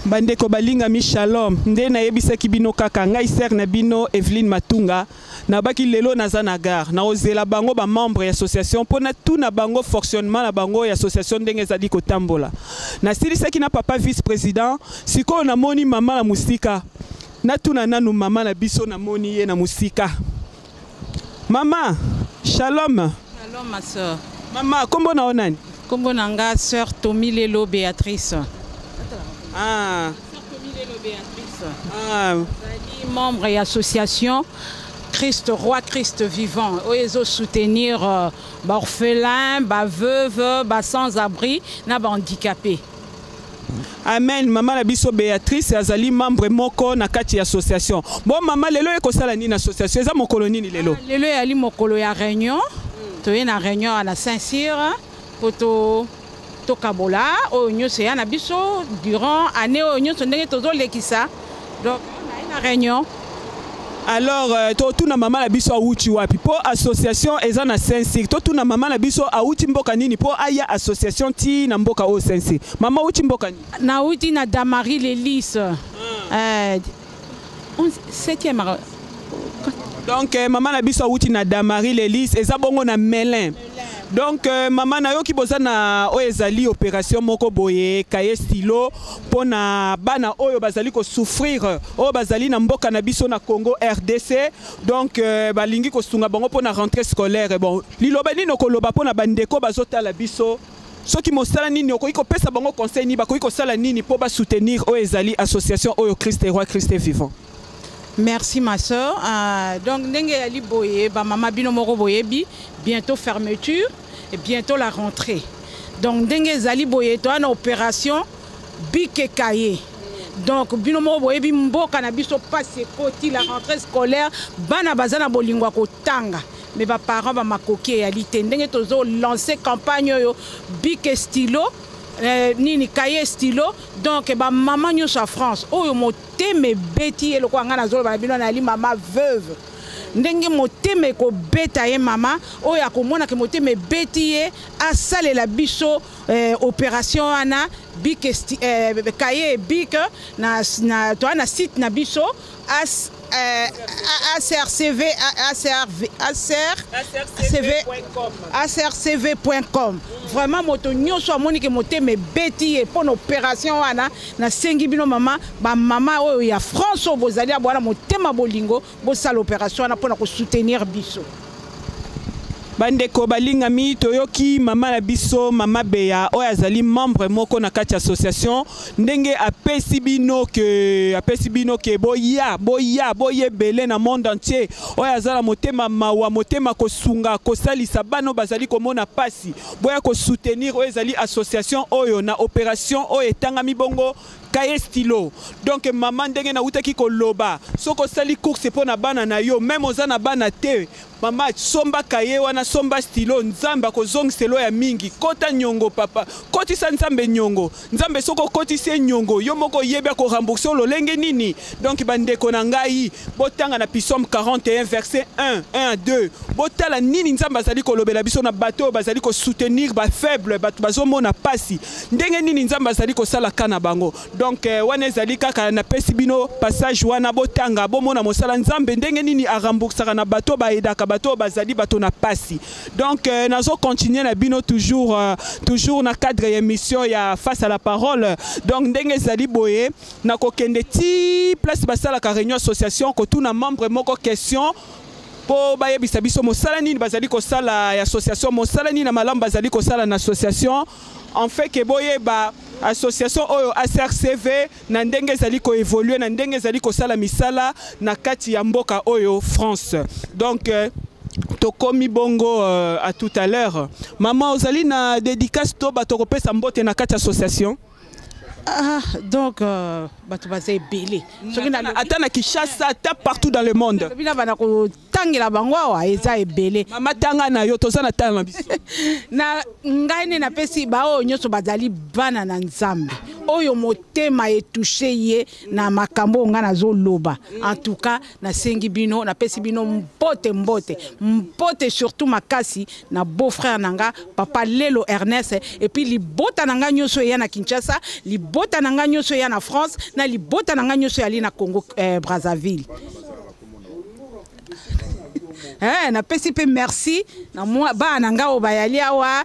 Bandeko balinga mi shalom. Nde na yebisa ki bino kaka ngai ser na bino Evelyne Matunga. Na baki lelo na zanagar. Na ozela bango ba membre association pona tout na bango fonctionnement na bango association ndenge zadi ko tambola. Na silisa ki na papa vice président siko na moni mama na musika. Na tuna nanu mama na biso na moni ye na musika. Mama, shalom. Shalom ma soeur. Mama, kombo na onani? Kombo na nga sœur Tomilelo Béatrice. Ah. Sœur Tomilelo Béatrice. Ah. Je suis membre de l'association Christ Roi Christ Vivant. Ils ont soutenir les orphelins, les veuves, les sans-abri, les handicapés. Amen. Maman la biso Béatrice azali membre moko na kati association. Bon maman lelo e kosala ni association eza mokolo nini lelo? Lelo ali mokolo ya réunion. Toye na réunion à Saint-Cyr pour to kabola o nyose ya na biso durant année o nyose ndenge tozo lekisa. Donc on a une réunion. Alors tout na maman la biso awuti wapi po association eza na Saint-Cyr. Tout na maman la biso awuti mboka nini po aya association ti na mboka o Saint-Cyr. Mama awuti mboka nini? Na awuti na Damari Lelis. 7e. Donc maman la biso awuti na Damari Lelis eza bongo na Melin. Donc maman na yo ki boza na o ezali opération moko boye kaye stylo pona bana oyo bazali ko souffrir o bazali na mboka na biso na Congo RDC. Donc balingi ko sunga bango pona rentrée scolaire. Bon liloba nini okoloba pona bandeko bazotala biso soki mosala nini okoki kopesa bango conseil ni bakoki kosala nini po ba soutenir o ezali association oyo Christ Roi Christ Vivant. Merci ma soeur. Donc ndenge ali boye ba mama bino moko boyebi bientôt fermeture et bientôt la rentrée. Donc ndenge zali boye to na opération bike kaye. Donc bino moko boyebi mboka na biso passe koti la rentrée scolaire bana bazana bolingwa ko tanga. Mais ba parents ba makoki ya lite ndenge tozo lancer campagne yo bike stylo nini kaye stylo. Donc ba maman nyonso a France oyo moteme beti e lokwa nga na zolo ba bino na ali mama veuve ndenge moteme ko beta ye mama oyo akomona ke moteme beti ye asalela biso opération ana bike kaye bike na to na site na biso acrcv.com. Vraiment moto nyonso amoni ke moteme beti e pour opération wana na sengi bino mama ba mama oyo ya France o bozali abwana motema bolingo bo sala opération wana pour na ko soutenir biso. Bandeko balinga mi toyoki mama la biso mama Beya oyo azali membre moko na kati association ndenge apesi bino ke boye belé na monde entier oyo azala motema mawa motema kosunga kosalisa bano bazali komona pasi boya ko soutenir oyo ezali association oyo na opération oyo etangami bongo kaye stylo. Donc maman ndenge na utaki koloba soko sali course po na bana na yo même ozana bana te mama somba kaye wana somba stylo nzamba ko zongselo ya mingi kota nyongo papa koti sa nzambe nyongo nzambe soko koti se nyongo yo moko yebya ko rembourser lolenge nini. Donc bandeko na ngai botanga na Psaume 41 verset 1 à 2 botala nini nzamba azali kolobela biso na bateau bazali ko soutenir ba faible bato bazomona pasi ndenge nini nzamba azali ko sala kana bango. Donc wana ezali kaka na pesi bino passage wana botanga bomona mosala nzambe ndenge nini a rembourser na bateau ba edaka bateau bazali bato na pasi. Donc nazo continuer na bino toujours na cadre émission ya face à la parole. Donc ndenge ezali boye na kokende ti place basala ka réunion association ko tuna membre moko question po bayebisa biso mosala nini bazali ko sala ya association mosala nini na malamu bazali ko sala na association en fait que boye ba association oyo ACRCV na ndenge ezali ko évoluer na ndenge ezali ko sala misala na kati ya mboka oyo France. Donc tokomi bongo à tout à l'heure. Maman ozali na dédicace to bato kopesa mbote na kati association. Donc bato bazé belé. Ata na Kinshasa, ata partout dans le monde. Bina bana ko tangela bango awa eza ebele mama tanga na yo toza na tanga biso na ngai ne napesi bao nyonso bazali bana na Nzambe oyo motema etouche ye na makambo nga nazoloba en tout cas nasengi bino napesi bino mbote surtout makasi na beau-frère nanga papa Lelo Ernest et puis libota nanga nyonso ya na Kinshasa libota nanga nyonso ya na France na libota nanga nyonso ya na Congo Brazzaville. Na PCP merci na moi ba nanga obayali awa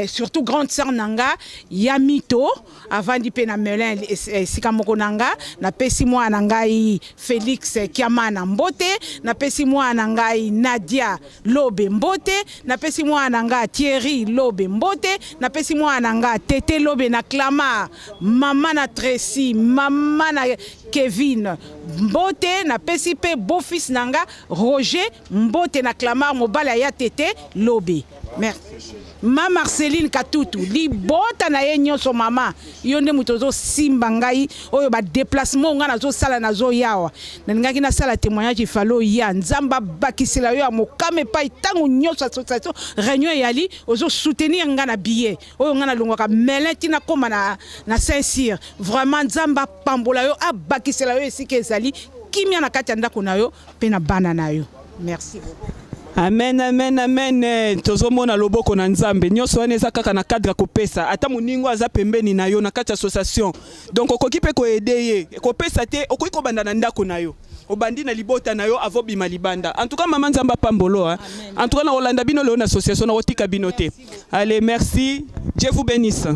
surtout grande sœur nanga Yamito avant di pe na Melin sika moko nanga na pesi moi nangai Félix Kiamana mbote na pesi moi nangai Nadia Lobe mbote na pesi moi nanga Thierry Lobe mbote na pesi moi nanga Tete Lobe na Clamart mama na Tracy mama na Kevin mbote na PCP beau-fils nanga Roger mbote na Clamart mobala ya Tete Lobe. Merci. Ma Marceline Katutu libota na ye nyonso mama yonde mutozo simba ngai oyo ba déplacement nga nazo sala nazo yawa na ngaki na sala témoignage falo ya Nzamba bakisela yo mokame pa itangu nyonso association réunion yali ozo soutenir nga na billet oyo nga na longwaka meleti na koma na Saint-Cyr vraiment Nzamba pambola yo abakisela yo esika ezali kimia na kati ndako na yo pe na bana na yo. Merci beaucoup. Amen, amen, amen. Tozomona loboko na Nzambe. Nyonso wana eza kaka na cadre kopesa. Ata muningo aza pembeni na yo na kati association. Donc okoki pe ko aider ye. Kopesa te okoki ko banda na ndako na yo. Obandi na libota na yo avo bima libanda. En tout cas maman Nzamba pambolo hein. En tout cas na Rolanda bino le association na otika binote. Allez, merci. Dieu vous bénisse.